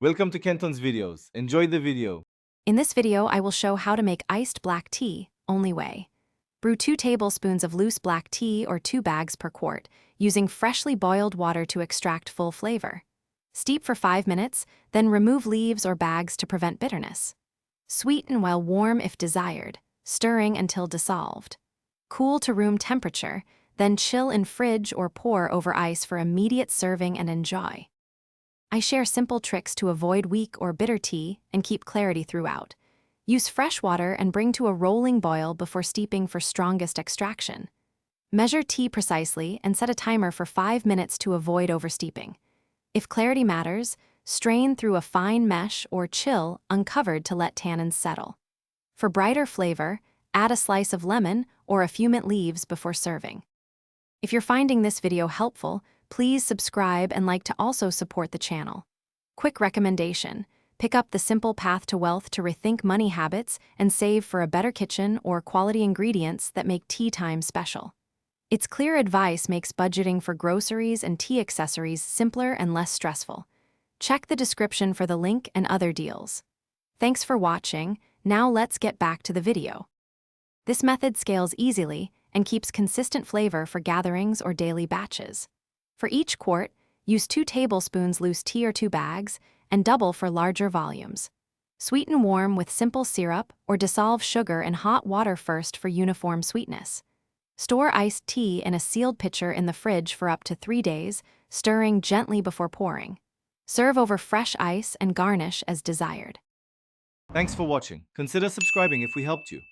Welcome to Kenton's videos. Enjoy the video. In this video, I will show how to make iced black tea, only way. Brew 2 tablespoons of loose black tea or 2 bags per quart, using freshly boiled water to extract full flavor. Steep for 5 minutes, then remove leaves or bags to prevent bitterness. Sweeten while warm if desired, stirring until dissolved. Cool to room temperature, then chill in fridge or pour over ice for immediate serving and enjoy. I share simple tricks to avoid weak or bitter tea and keep clarity throughout. Use fresh water and bring to a rolling boil before steeping for strongest extraction. Measure tea precisely and set a timer for 5 minutes to avoid oversteeping. If clarity matters, strain through a fine mesh or chill uncovered to let tannins settle. For brighter flavor, add a slice of lemon or a few mint leaves before serving. If you're finding this video helpful, please subscribe and like to also support the channel. Quick recommendation: pick up The Simple Path to Wealth to rethink money habits and save for a better kitchen or quality ingredients that make tea time special. Its clear advice makes budgeting for groceries and tea accessories simpler and less stressful. Check the description for the link and other deals. Thanks for watching. Now let's get back to the video. This method scales easily and keeps consistent flavor for gatherings or daily batches. For each quart, use 2 tablespoons loose tea or 2 bags, and double for larger volumes. Sweeten warm with simple syrup or dissolve sugar in hot water first for uniform sweetness. Store iced tea in a sealed pitcher in the fridge for up to 3 days, stirring gently before pouring. Serve over fresh ice and garnish as desired. Thanks for watching. Consider subscribing if we helped you.